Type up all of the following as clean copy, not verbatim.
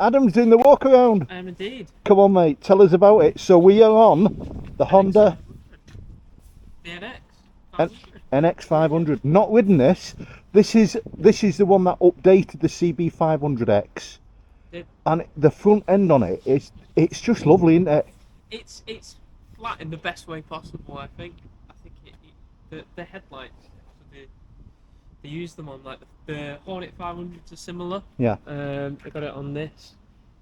Adam's doing the walk around. I am indeed. Come on, mate, tell us about it. So we are on the Honda The NX500. NX500. Not ridden this. This is the one that updated the CB500X, and the front end on it it's just lovely, isn't it? It's flat in the best way possible. I think the headlights. They use them on like the Hornet 500s are similar. Yeah. I got it on this,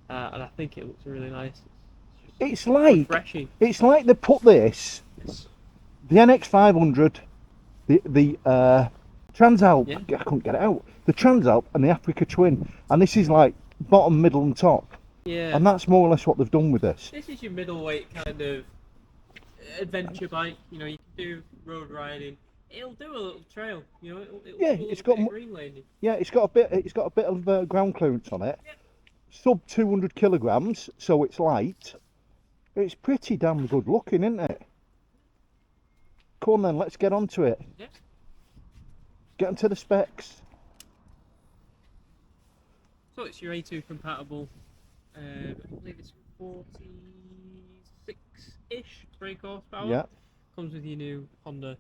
and I think it looks really nice. It's like refreshing. It's like they put this, the NX500, the Transalp. Yeah. I couldn't get it out. The Transalp and the Africa Twin, and this is like bottom, middle, and top. Yeah. And that's more or less what they've done with this. This is your middleweight kind of adventure bike. You know, you can do road riding. It'll do a little trail. You know, it'll Yeah, do a it's little got bit of green laning. Yeah, it's got a bit of ground clearance on it. Yeah. Sub 200 kilograms, so it's light. It's pretty damn good looking, isn't it? Come on then, let's get onto it. Yeah. Get into the specs. So it's your A2 compatible. I believe it's 46-ish brake horsepower. Yeah. Comes with your new Honda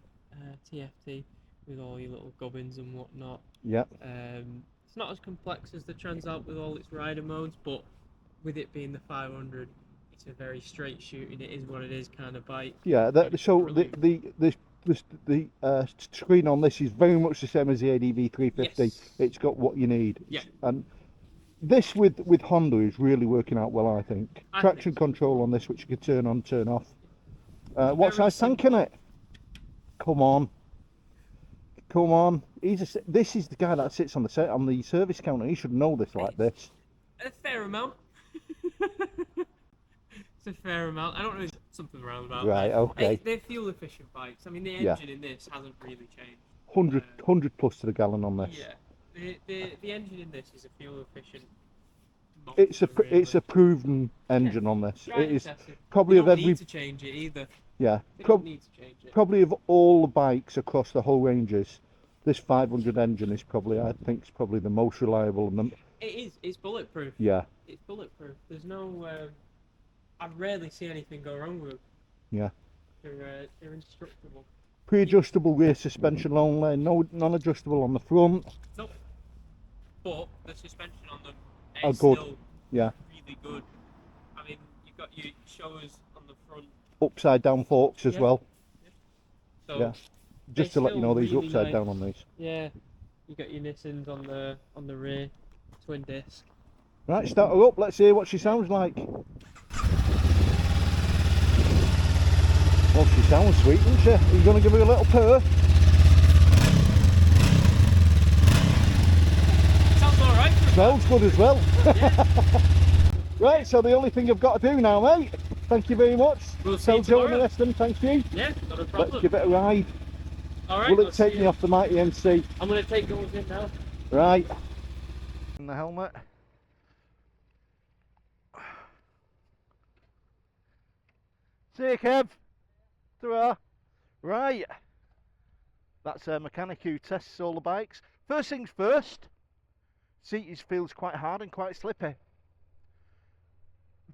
TFT with all your little gubbins and whatnot. Yeah. It's not as complex as the Transalp with all its rider modes, but with it being the 500, it's a very straight shooting. It is what it is kind of bike. Yeah. So the screen on this is very much the same as the ADV 350. Yes. It's got what you need. Yeah. And this with Honda is really working out well, I think. Traction control on this, which you can turn on, turn off. What size tank in it? Come on. Come on. This is the guy that sits on the service counter. He should know this like this. A fair amount. It's a fair amount. I don't know, something around about. Right, okay. They're fuel efficient bikes. I mean, the engine in this hasn't really changed. 100 plus to the gallon on this. Yeah. The engine in this is a fuel efficient. It's a proven engine on this. It is probably you of don't every. need to change it either. Yeah. You don't need to change it. Probably of all the bikes across the whole ranges, this 500 engine is probably, I think, is probably the most reliable. And It is. It's bulletproof. Yeah. It's bulletproof. There's no. I rarely see anything go wrong with them. Yeah. They're indestructible. Pre-adjustable rear suspension only, no non-adjustable on the front. Nope. But the suspension on them Oh, is good. still Yeah. really good. I mean, you've got your showers on the front. Upside down forks as Yeah. well. So Yeah. Just to let you know, these are really upside nice. down on these. Yeah. You got your Nissans on the rear, twin disc. Right, start her up. Let's hear what she sounds like. Well, she sounds sweet, doesn't she? Are you going to give her a little purr? Sounds alright. Smells good as well. Yeah. Right, so the only thing I've got to do now, mate. Thank you very much. We'll see Tell you Joe and the tomorrow. rest of them, thank you. Yeah, not a problem. Let's give it a ride. Alright. Will it take me off the mighty NC? I'm going to take yours in now. Right. And the helmet. See you, Kev. Ta-ra. Right. That's a mechanic who tests all the bikes. First things first. Seat feels quite hard and quite slippy.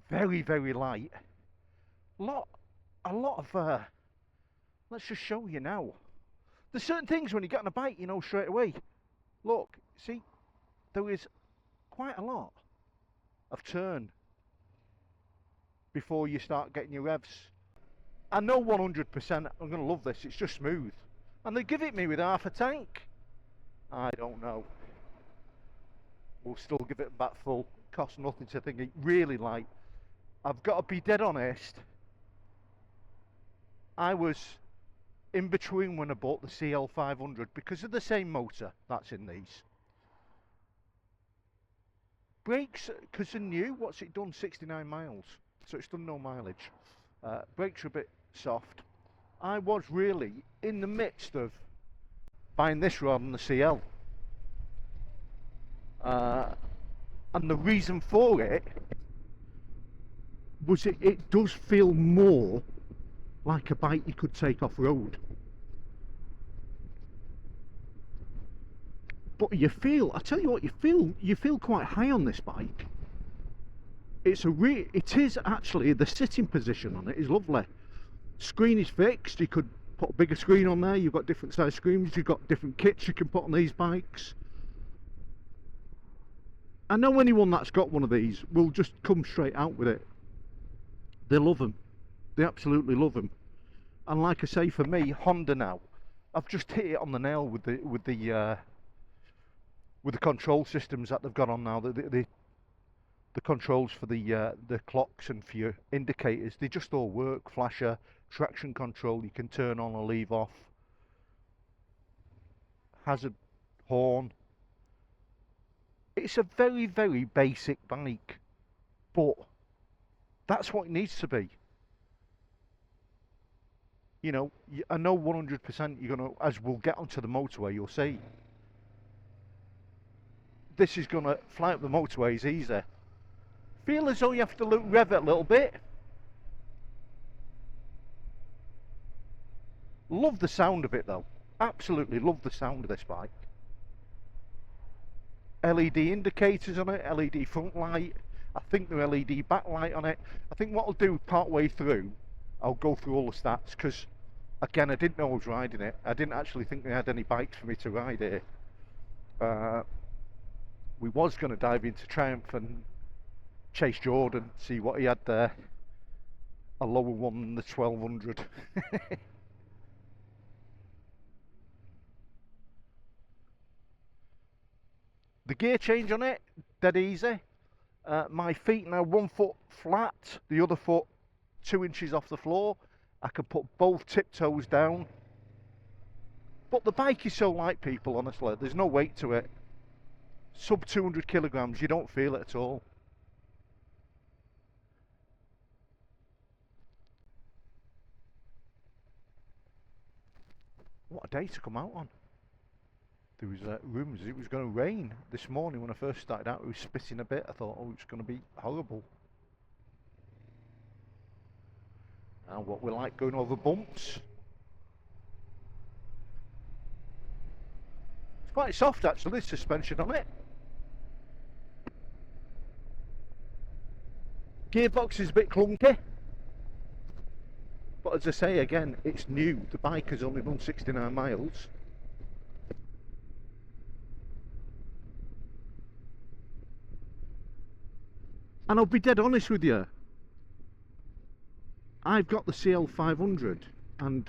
Very, very light. A lot of let's just show you now. There's certain things when you get on a bike, you know straight away. Look, see, there is quite a lot of turn before you start getting your revs. I know 100% I'm going to love this. It's just smooth. And they give it me with half a tank. I don't know. We'll still give it back full. Costs nothing to think. Really light. I've got to be dead honest. I was in between when I bought the CL500 because of the same motor that's in these. Brakes, because they're new, what's it done? 69 miles. So it's done no mileage. Brakes are a bit soft. I was really in the midst of buying this rather than the CL. And the reason for it was it does feel more like a bike you could take off road. But you feel, I tell you what, you feel quite high on this bike. it is actually, the sitting position on it is lovely. Screen is fixed, you could put a bigger screen on there, you've got different size screens, you've got different kits you can put on these bikes. I know anyone that's got one of these will just come straight out with it. They love them, they absolutely love them. And like I say, for me, Honda now, I've just hit it on the nail with the control systems that they've got on now. The controls for the clocks and for your indicators, they just all work. Flasher, traction control, you can turn on or leave off. Hazard horn. It's a very, very basic bike, but that's what it needs to be. You know, I know 100% you're gonna, as we'll get onto the motorway, you'll see. This is gonna fly up the motorways easy. Feel as though you have to rev it a little bit. Love the sound of it though. Absolutely love the sound of this bike. LED indicators on it, LED front light. I think the LED backlight on it. I think what I'll do part way through, I'll go through all the stats, because again, I didn't know I was riding it. I didn't actually think they had any bikes for me to ride here. We was going to dive into Triumph and chase Jordan, see what he had there. A lower one than the 1200. The gear change on it, dead easy. My feet now 1 foot flat, the other foot 2 inches off the floor. I can put both tiptoes down. But the bike is so light, people, honestly. There's no weight to it. Sub 200 kilograms, you don't feel it at all. What a day to come out on. There was rumours it was going to rain this morning. When I first started out, it was spitting a bit. I thought, oh, it's going to be horrible. Now what we like, going over bumps. It's quite soft actually, suspension on it. Gearbox is a bit clunky. But as I say again, it's new. The bike has only done 69 miles. And I'll be dead honest with you, I've got the CL500, and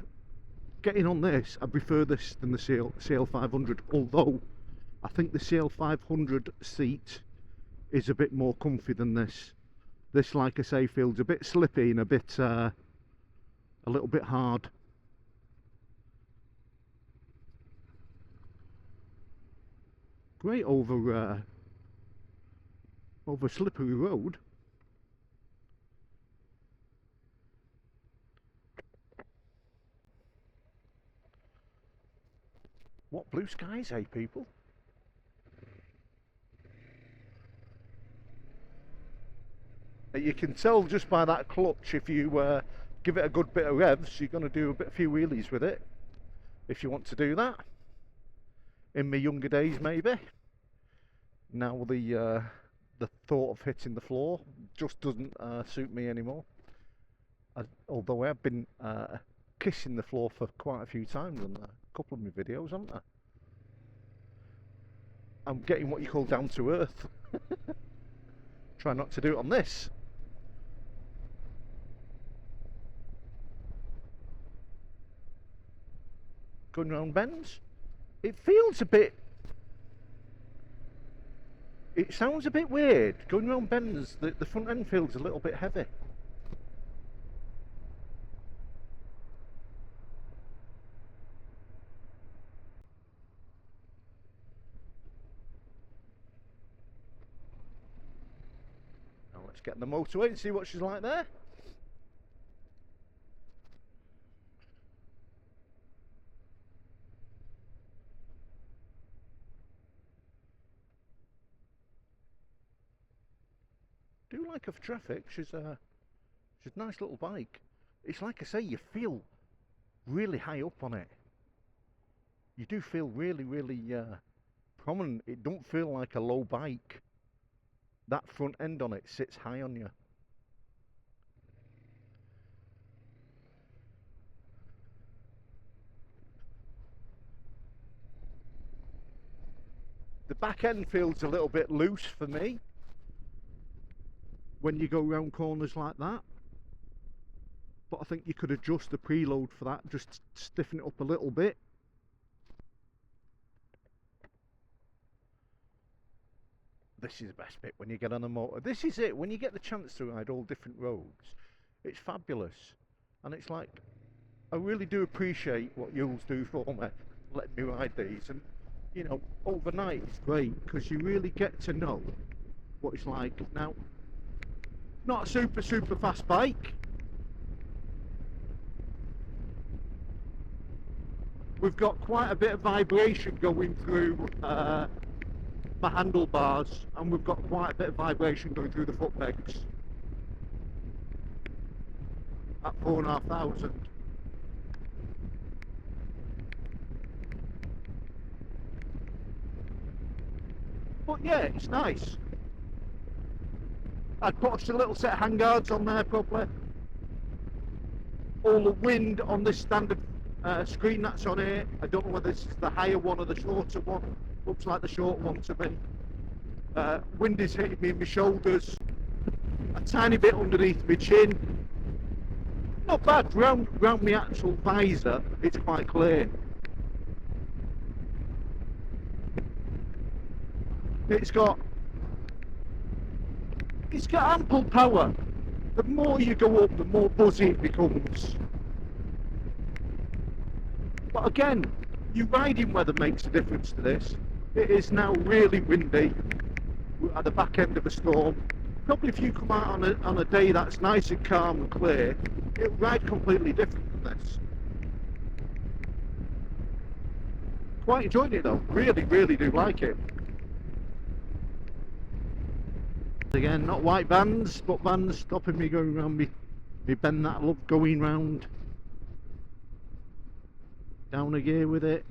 getting on this, I prefer this than the CL500, although I think the CL500 seat is a bit more comfy than this. This, like I say, feels a bit slippy and a little bit hard. Great over slippery road. What blue skies, hey people? You can tell just by that clutch, if you give it a good bit of revs, you're going to do a few wheelies with it, if you want to do that. In my younger days, maybe. Now the thought of hitting the floor just doesn't suit me anymore. Although I have been kissing the floor for quite a few times on a couple of my videos, haven't I? I'm getting what you call down to earth. Try not to do it on this. Going round bends, it feels a bit, it sounds a bit weird. Going round bends, the front end feels a little bit heavy. Now let's get on the motorway and see what she's like there. Do like her for traffic. She's a nice little bike. It's like I say, you feel really high up on it. You do feel really prominent. It don't feel like a low bike. that front end on it sits high on you. The back end feels a little bit loose for me when you go round corners like that, but I think you could adjust the preload for that, just stiffen it up a little bit. This is the best bit when you get on a motor. This is it, when you get the chance to ride all different roads, it's fabulous. And it's like, I really do appreciate what Younge do for me, letting me ride these. And you know, overnight it's great because you really get to know what it's like. Now, not a super fast bike. We've got quite a bit of vibration going through my handlebars, and we've got quite a bit of vibration going through the foot pegs at 4,500. But yeah, it's nice. I'd put a little set of handguards on there probably. All the wind on this standard screen that's on here. I don't know whether this is the higher one or the shorter one. Looks like the short one to me. Wind is hitting me in my shoulders. A tiny bit underneath my chin. Not bad. Round my actual visor, it's quite clear. It's got ample power. The more you go up, the more buzzy it becomes. But again, your riding weather makes a difference to this. It is now really windy. We're at the back end of a storm. Probably if you come out on a day that's nice and calm and clear, it'll ride completely different than this. Quite enjoyed it though. Really do like it. Again, not white bands, but bands stopping me going around me bend that I love going round. Down a gear with it.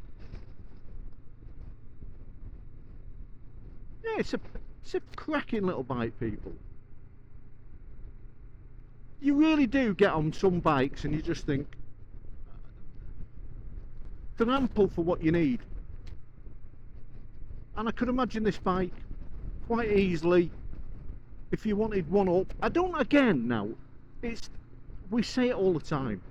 Yeah, it's a cracking little bike, people. You really do get on some bikes and you just think they're ample for what you need. And I could imagine this bike quite easily if you wanted one up. I don't, again now, we say it all the time.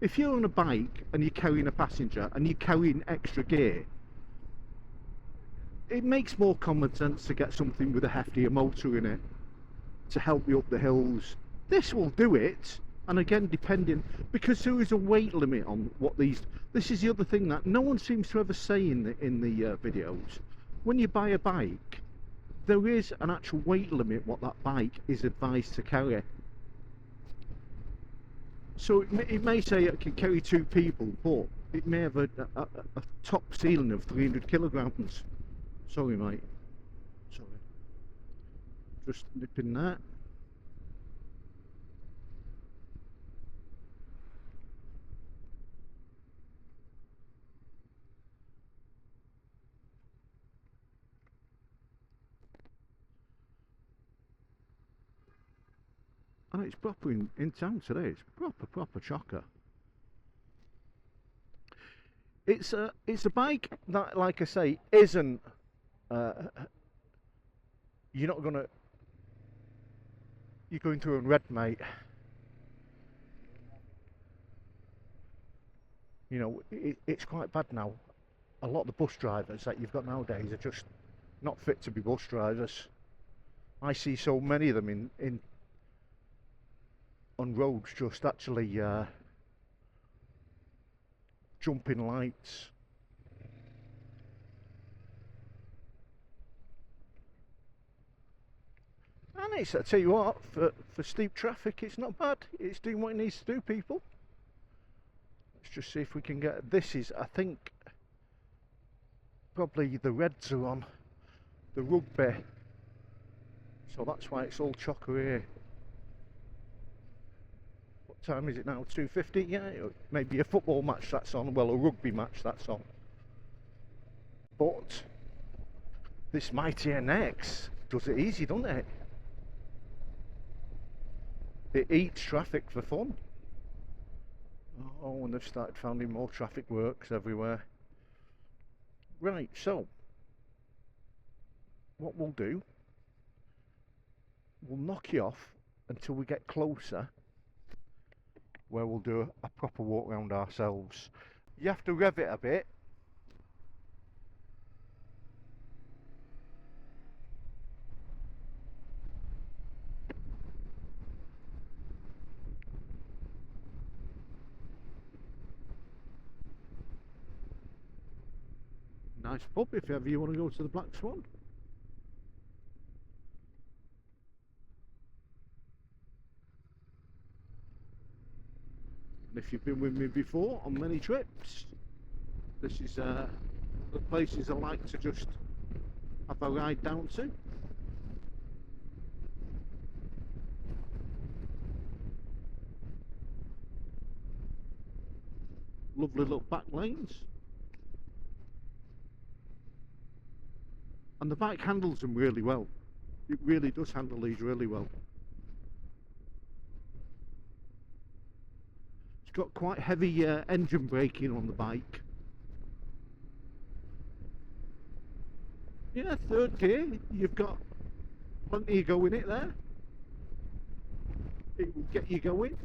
If you're on a bike and you're carrying a passenger and you're carrying extra gear, it makes more common sense to get something with a heftier motor in it to help you up the hills. This will do it, and again, depending, because there is a weight limit on what these. This is the other thing that no one seems to ever say in the videos. When you buy a bike, there is an actual weight limit what that bike is advised to carry. So it may say it can carry 2 people, but it may have a top ceiling of 300 kilograms. Sorry, mate. Sorry. Just nipping that. And it's proper in town today. It's proper chocker. It's a bike that, like I say, isn't. You're not gonna. You're going through a red, mate. You know, it's quite bad now. A lot of the bus drivers that you've got nowadays are just not fit to be bus drivers. I see so many of them on roads just actually jumping lights. And it's, I tell you what, for steep traffic, it's not bad. It's doing what it needs to do, people. Let's just see if we can get. This is, I think, probably the reds are on the rugby, so that's why it's all chocker here. What time is it now? 2:50. Yeah, maybe a football match that's on. Well, a rugby match that's on. But this mighty NX does it easy, doesn't it? It eats traffic for fun. Oh, and they've started finding more traffic works everywhere. Right, so what we'll do, we'll knock you off until we get closer, where we'll do a proper walk around ourselves. You have to rev it a bit. Nice pub if ever you want to go to the Black Swan. And if you've been with me before on many trips, this is the places I like to just have a ride down to. Lovely little back lanes. And the bike handles them really well. It really does handle these really well. It's got quite heavy engine braking on the bike. Yeah, third gear, you've got plenty of go in it there. It will get you going.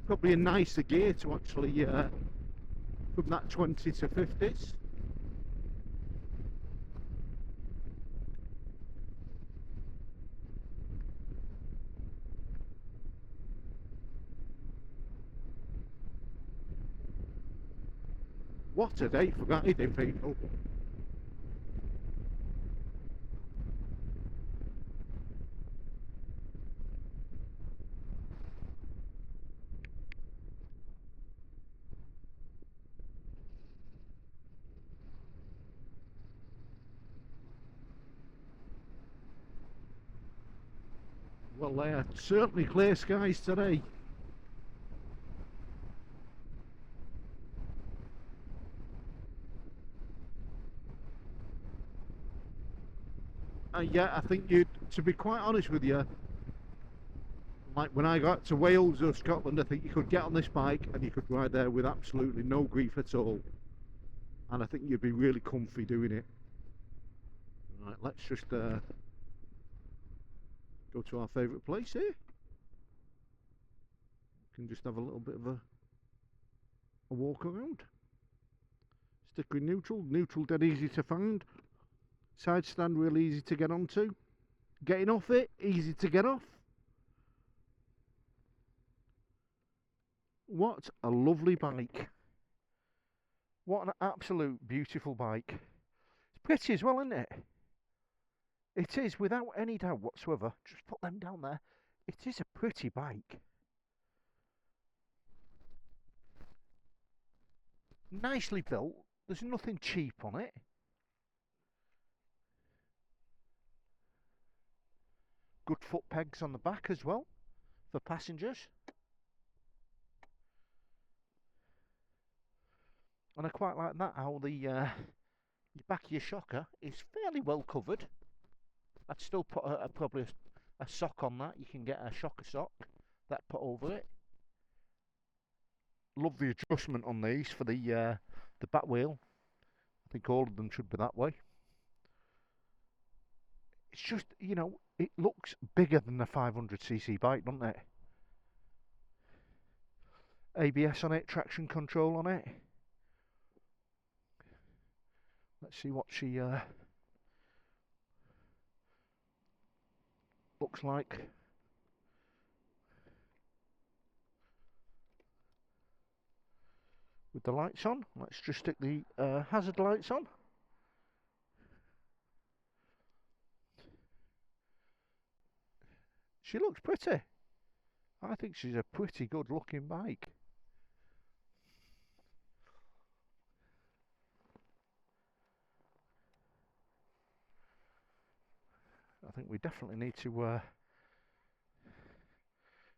Probably a nicer gear to actually from that 20 to 50s. What a day for riding, people. Well, they are certainly clear skies today. Yeah, I think to be quite honest with you, like when I got to Wales or Scotland, I think you could get on this bike and you could ride there with absolutely no grief at all. And I think you'd be really comfy doing it. Right, let's just go to our favourite place here. We can just have a little bit of a walk around. Stick with neutral. Neutral dead easy to find. Side stand really easy to get onto. Getting off it, easy to get off. What a lovely bike. What an absolute beautiful bike. It's pretty as well, isn't it? It is, without any doubt whatsoever. Just put them down there. It is a pretty bike. Nicely built. There's nothing cheap on it. Good foot pegs on the back as well for passengers. And I quite like that, how the back of your shocker is fairly well covered. I'd still put probably a sock on that. You can get a shocker sock that put over it. Love the adjustment on these for the back wheel. I think all of them should be that way. It's just, you know, it looks bigger than a 500cc bike, doesn't it? ABS on it, traction control on it. Let's see what she looks like. With the lights on, let's just stick the hazard lights on. She looks pretty. I think she's a pretty good looking bike. I think we definitely need to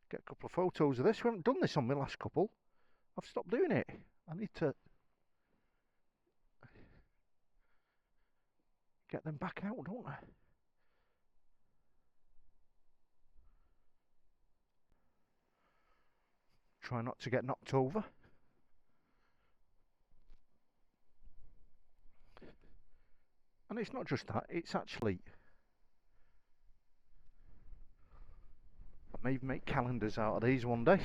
get a couple of photos of this. We haven't done this on my last couple. I've stopped doing it. I need to get them back out, don't I? Try not to get knocked over. And it's not just that, it's actually... I may even make calendars out of these one day.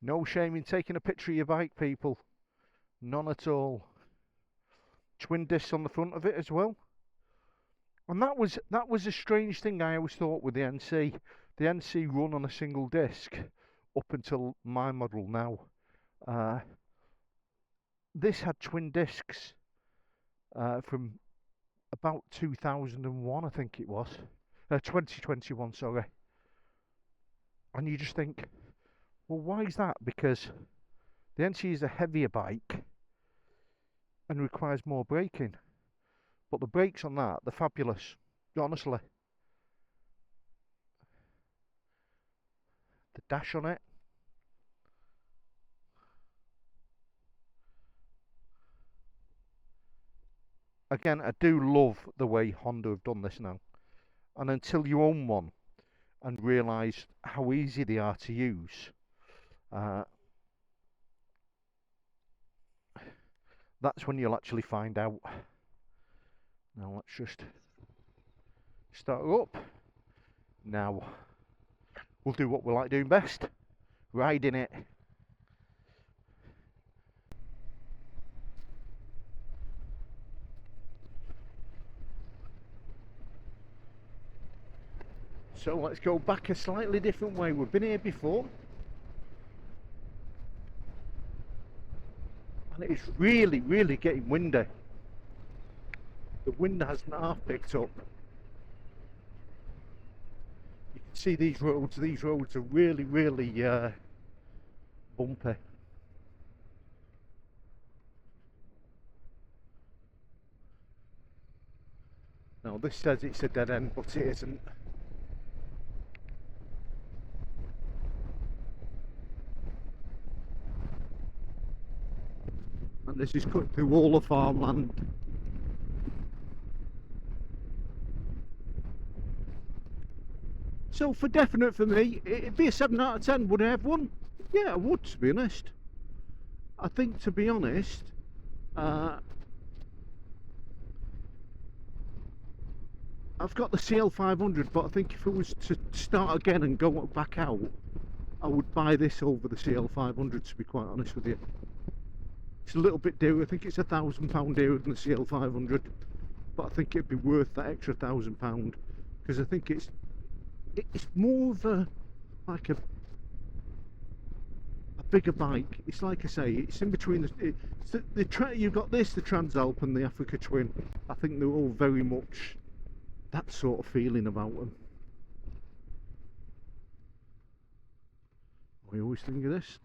No shame in taking a picture of your bike, people. None at all. Twin discs on the front of it as well. And that was a strange thing I always thought with the NC. The NC run on a single disc up until my model now. This had twin discs from about 2001, I think it was. 2021, sorry. And you just think, well, why is that? Because the NC is a heavier bike and requires more braking. But the brakes on that, they're fabulous, honestly. The dash on it. Again, I do love the way Honda have done this now. And until you own one and realise how easy they are to use, that's when you'll actually find out. Now let's just start her up. Now we'll do what we like doing best, riding it. So let's go back a slightly different way. We've been here before. And it's really, really getting windy. The wind hasn't half picked up. You can see these roads are really, really bumpy. Now this says it's a dead end, but it isn't. And this is cut through all the farmland. So for definite for me, it'd be a 7 out of 10. Would I have one? Yeah, I would, to be honest. I think, to be honest, I've got the CL500, but I think if it was to start again and go back out, I would buy this over the CL500, to be quite honest with you. It's a little bit dearer. I think it's £1,000 dearer than the CL500, but I think it'd be worth that extra £1,000 because I think it's more of a like a bigger bike. It's like I say, it's in between you've got this, the Transalp and the Africa Twin. I think they're all very much that sort of feeling about them. I always think of this.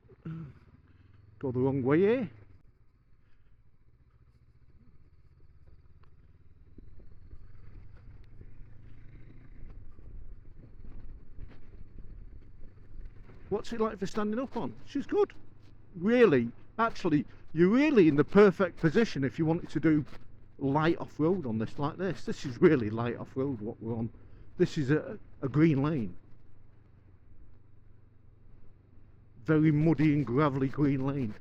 Go the wrong way here. What's it like for standing up on? She's good. Really, actually, you're really in the perfect position if you wanted to do light off-road on this like this. This is really light off-road what we're on. This is a green lane. Very muddy and gravelly green lane.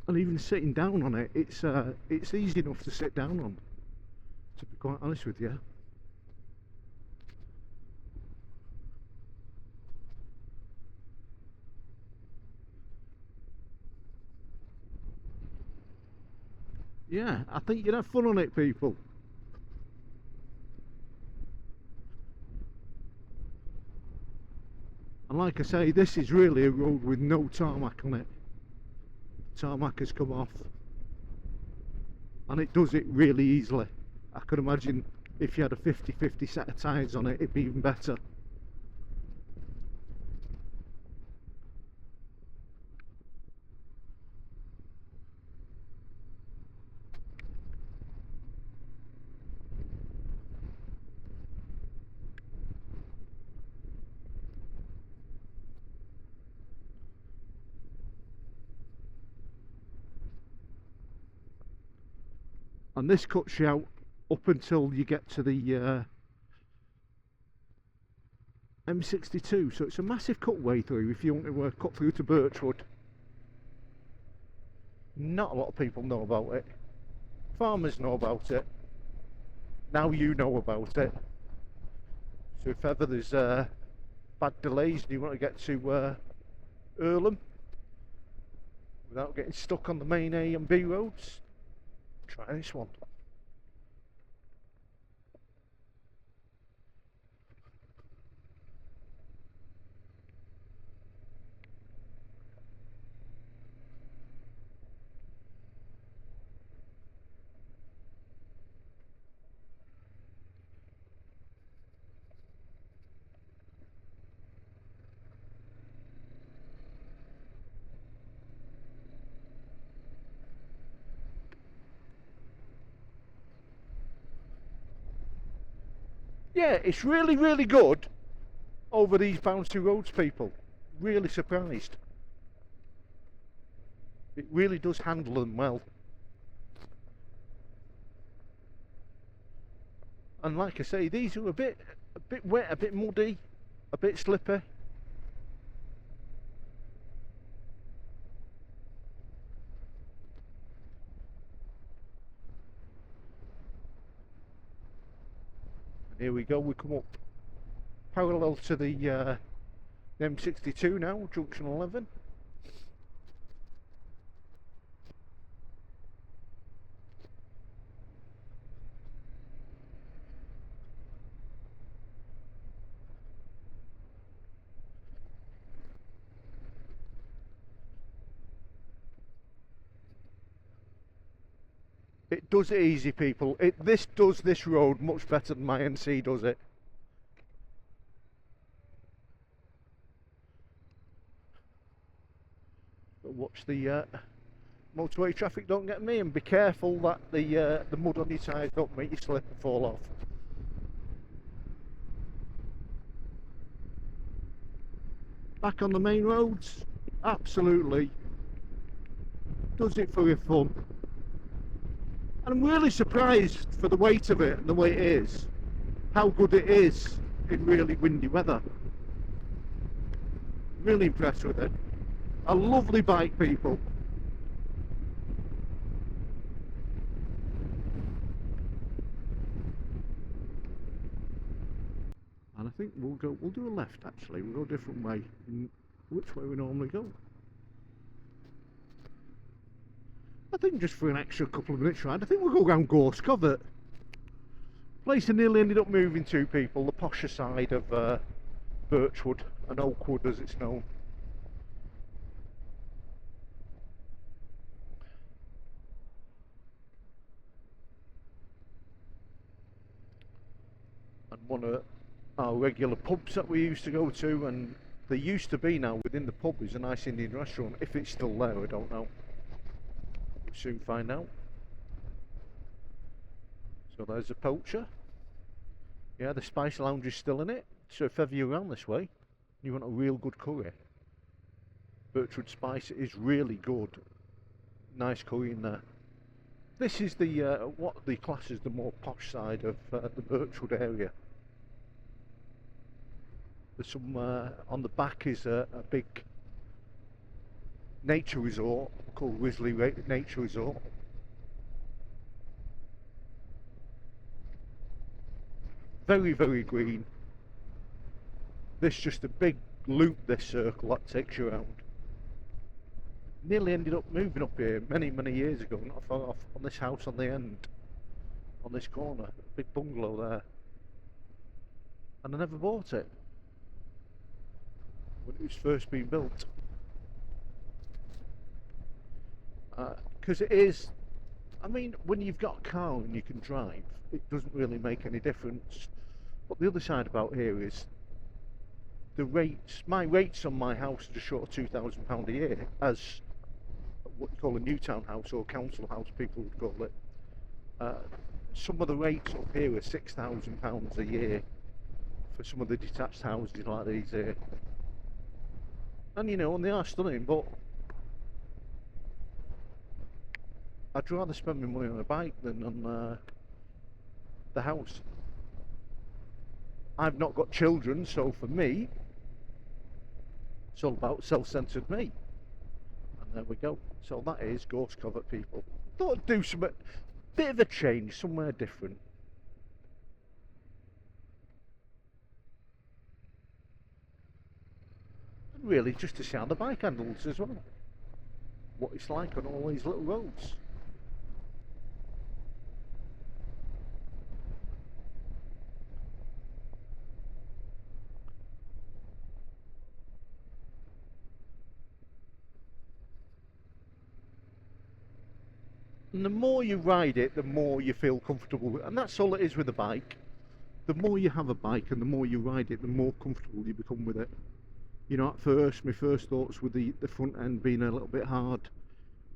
And even sitting down on it, it's easy enough to sit down on, to be quite honest with you. Yeah, I think you'd have fun on it, people. And like I say, this is really a road with no tarmac on it. Tarmac has come off and it does it really easily. I could imagine if you had a 50-50 set of tyres on it, it'd be even better. and this cuts you out up until you get to the M62, so it's a massive cutway through if you want to cut through to Birchwood. Not a lot of people know about it. Farmers know about it. Now you know about it. So if ever there's bad delays and you want to get to Earlham without getting stuck on the main A and B roads, try this one. Yeah, it's really, really good over these bouncy roads, people. Really surprised. It really does handle them well. And like I say, these are a bit wet, a bit muddy, a bit slippy. Here we go, we come up parallel to the M62 now, junction 11. It does it easy, people. This does this road much better than my NC does it. But watch the motorway traffic don't get me, and be careful that the mud on your tyres don't make you slip and fall off. Back on the main roads, absolutely does it for your fun. And I'm really surprised for the weight of it and the way it is, how good it is in really windy weather. Really impressed with it. A lovely bike, people. And I think we'll do a left actually, we'll go a different way. Which way we normally go? I think just for an extra couple of minutes ride, I think we'll go around Gorse Covert. Place I nearly ended up moving to, people, the posher side of Birchwood and Oakwood as it's known. And one of our regular pubs that we used to go to, and there used to be now within the pub is a nice Indian restaurant. If it's still there, I don't know. We'll soon find out. So there's a poacher. Yeah, the Spice Lounge is still in it. So if ever you're around this way, you want a real good curry, Birchwood Spice is really good. Nice curry in there. This is the what the class is the more posh side of the Birchwood area. There's some on the back is a big nature resort called Wisley Nature Resort. Very, very green. This just a big loop, this circle that takes you around. Nearly ended up moving up here many, many years ago, not far off, on this house on the end, on this corner, big bungalow there. And I never bought it when it was first being built. Because it is, I mean, when you've got a car and you can drive, it doesn't really make any difference. But the other side about here is the rates. My rates on my house are just short of £2,000 a year, as what you call a new town house or council house, people would call it. Some of the rates up here are £6,000 a year for some of the detached houses like these here. And you know, and they are stunning, but I'd rather spend my money on a bike than on the house. I've not got children, so for me, it's all about self-centered me. And there we go. So that is Ghost Covert, people. Thought I'd do some bit of a change, somewhere different. And really just to see how the bike handles as well. What it's like on all these little roads. And the more you ride it, the more you feel comfortable with it. And that's all it is with a bike. The more you have a bike and the more you ride it, the more comfortable you become with it. You know, at first, my first thoughts with the front end being a little bit hard.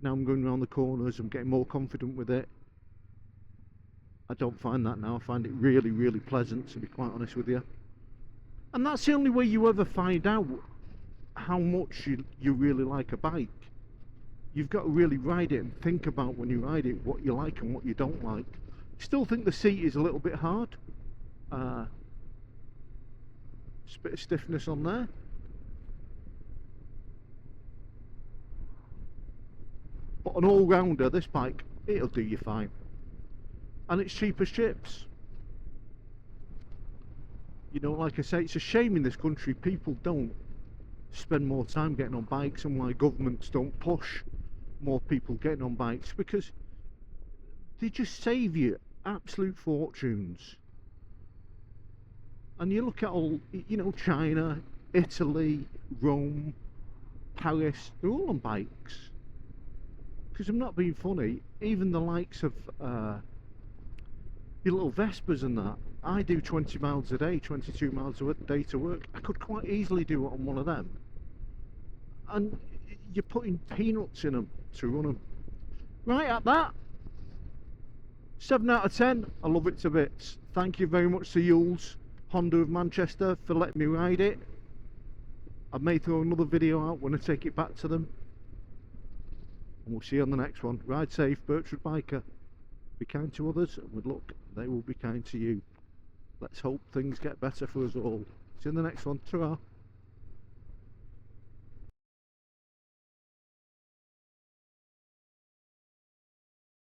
Now I'm going around the corners, I'm getting more confident with it. I don't find that now. I find it really, really pleasant, to be quite honest with you. And that's the only way you ever find out how much you really like a bike. You've got to really ride it and think about when you ride it what you like and what you don't like. Still think the seat is a little bit hard. Just a bit of stiffness on there. But an all-rounder, this bike, it'll do you fine. And it's cheap as chips. You know, like I say, it's a shame in this country people don't spend more time getting on bikes, and why governments don't push more people getting on bikes, because they just save you absolute fortunes. And you look at all, you know, China, Italy, Rome, Paris, they're all on bikes. Because I'm not being funny, even the likes of your little Vespas and that, I do 20 miles a day, 22 miles a day to work. I could quite easily do it on one of them. And you're putting peanuts in them to run them. Right, at that, 7 out of 10, I love it to bits. Thank you very much to Younge Honda of Manchester for letting me ride it. I may throw another video out when I take it back to them. And we'll see you on the next one. Ride safe, Birchwood Biker. Be kind to others, and with luck, they will be kind to you. Let's hope things get better for us all. See you in the next one. Ta-ra.